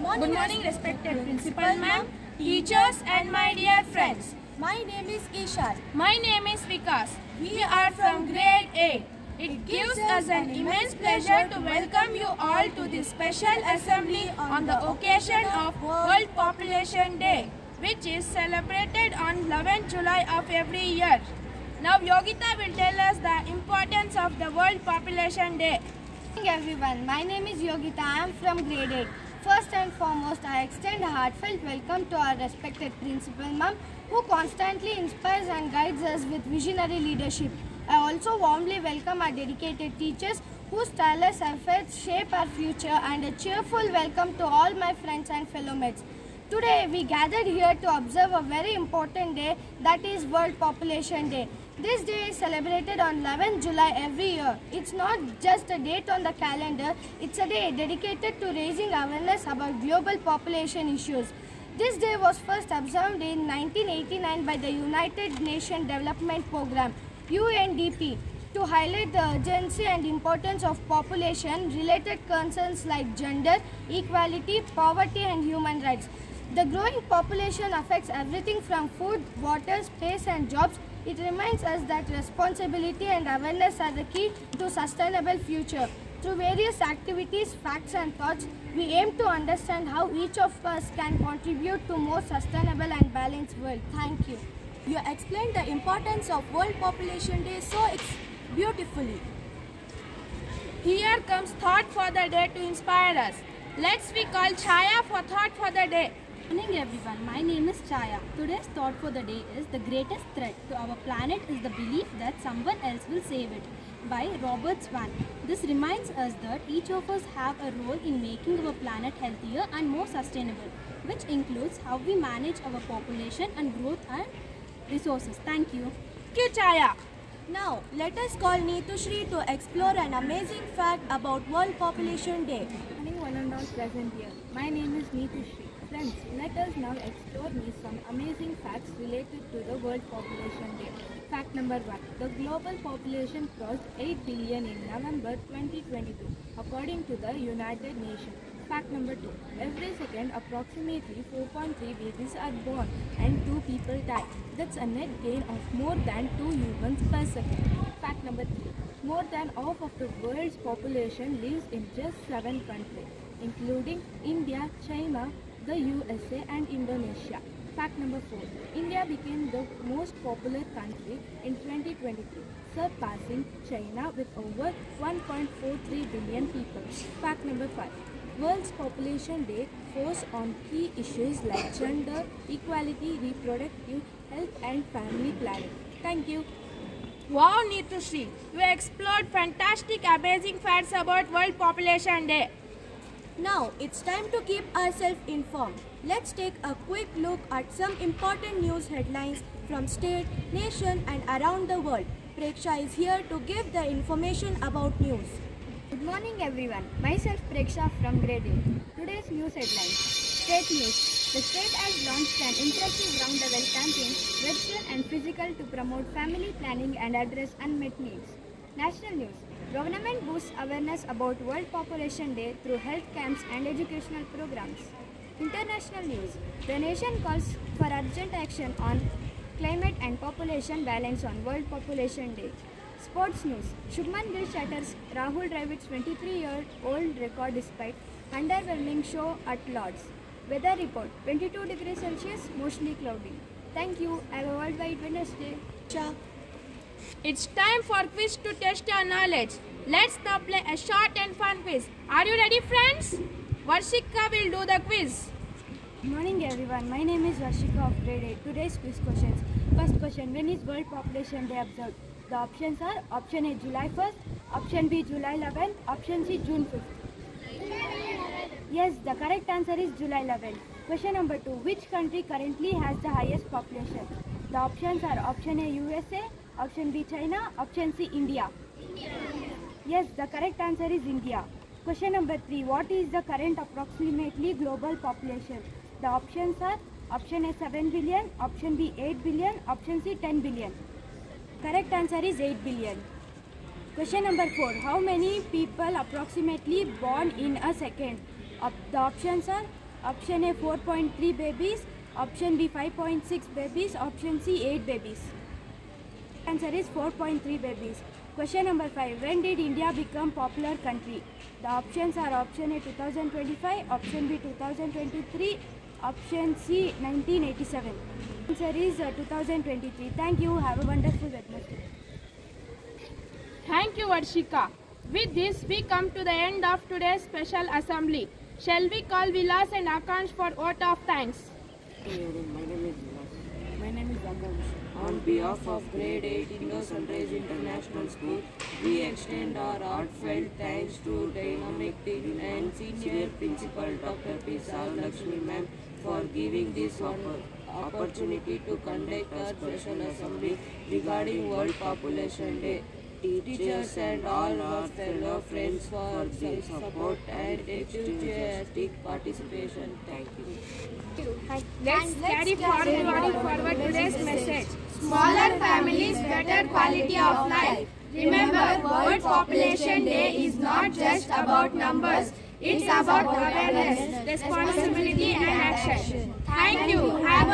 Good morning, respected principal ma'am, teachers and my dear friends. My name is Ishan. My name is Vikas. We are from grade 8. It gives us an immense pleasure to welcome you all to this special assembly on the occasion of World Population Day, which is celebrated on 11th July of every year. Now Yogita will tell us the importance of the World Population Day. Good morning everyone, my name is Yogita. I am from grade 8. First and foremost, I extend a heartfelt welcome to our respected principal ma'am, who constantly inspires and guides us with visionary leadership. I also warmly welcome our dedicated teachers whose tireless efforts shape our future, and a cheerful welcome to all my friends and fellow mates. Today we gathered here to observe a very important day, that is World Population Day. This day is celebrated on 11th July every year. It's not just a date on the calendar, it's a day dedicated to raising awareness about global population issues. This day was first observed in 1989 by the United Nations Development Programme, UNDP, to highlight the urgency and importance of population-related concerns like gender, equality, poverty and human rights. The growing population affects everything from food, water, space and jobs. It reminds us that responsibility and awareness are the key to sustainable future. Through various activities, facts and thoughts, we aim to understand how each of us can contribute to more sustainable and balanced world. Thank you. You explained the importance of World Population Day so beautifully. Here comes thought for the day to inspire us. Let's we call Chaya for thought for the day. Good morning everyone, my name is Chaya. Today's thought for the day is the greatest threat to our planet is the belief that someone else will save it, by Robert Swan. This reminds us that each of us have a role in making our planet healthier and more sustainable, which includes how we manage our population and growth and resources. Thank you. Thank you, Chaya. Now let us call Neetu Shri to explore an amazing fact about World Population Day. Good morning one and all present here. My name is Neetu Shri. Friends, let us now explore some amazing facts related to the World Population Day. Fact number 1. The global population crossed 8 billion in November 2022, according to the United Nations. Fact number 2. Every second, approximately 4.3 babies are born and 2 people die. That's a net gain of more than 2 humans per second. Fact number 3. More than half of the world's population lives in just 7 countries, including India, China, the USA and Indonesia. Fact number 4. India became the most popular country in 2023, surpassing China with over 1.43 billion people. Fact number 5. World's Population Day focuses on key issues like gender, equality, reproductive health and family planning. Thank you. Wow, Neetu Shri, you explored fantastic, amazing facts about World Population Day. Now it's time to keep ourselves informed. Let's take a quick look at some important news headlines from state, nation and around the world. Preksha is here to give the information about news. Good morning everyone. Myself Preksha from grade 8. Today's news headlines. State news. The state has launched an impressive round-the-well campaign, virtual and physical, to promote family planning and address unmet needs. National news. Government boosts awareness about World Population Day through health camps and educational programs. International news. The nation calls for urgent action on climate and population balance on World Population Day. Sports news. Shubman Gill shatters Rahul Dravid's 23-year-old record despite underwhelming show at Lord's. Weather report. 22 degrees Celsius, mostly cloudy. Thank you. Have a worldwide Wednesday. Cha. It's time for quiz to test your knowledge. Let's now play a short and fun quiz. Are you ready, friends? Varshika will do the quiz. Good morning everyone. My name is Varshika of grade 8. Today's quiz questions. First question. When is World Population Day observed? The options are option A July 1st, option B July 11th, option C June 5th. Yes, the correct answer is July 11th. Question number 2. Which country currently has the highest population? The options are option A USA, option B China, option C India. Yes, the correct answer is India. Question number 3. What is the current approximately global population? The options are option A 7 billion, option B 8 billion, option C 10 billion. Correct answer is 8 billion. Question number 4. How many people approximately born in a second? The options are Option A 4.3 babies, option B 5.6 babies, option C 8 babies. Answer is 4.3 babies. Question number 5. When did India become popular country? The options are option A 2025, option B 2023, option C 1987. Answer is 2023. Thank you. Have a wonderful Wednesday. Thank you, Varshika. With this, we come to the end of today's special assembly. Shall we call Vilas and Akansh for vote of thanks? My name is Akansh. On behalf of Grade 8 Indo Sunrise International School, we extend our heartfelt thanks to dynamic team and senior principal Dr. P. Lakshmi ma'am for giving this opportunity to conduct a special assembly regarding World Population Day. Teachers and all our fellow friends for their support and enthusiastic participation. Thank you. Let's carry forward today's message. Smaller families, better quality of life. Remember, World Population Day is not just about numbers. It's about awareness, responsibility and action. Thank you. Have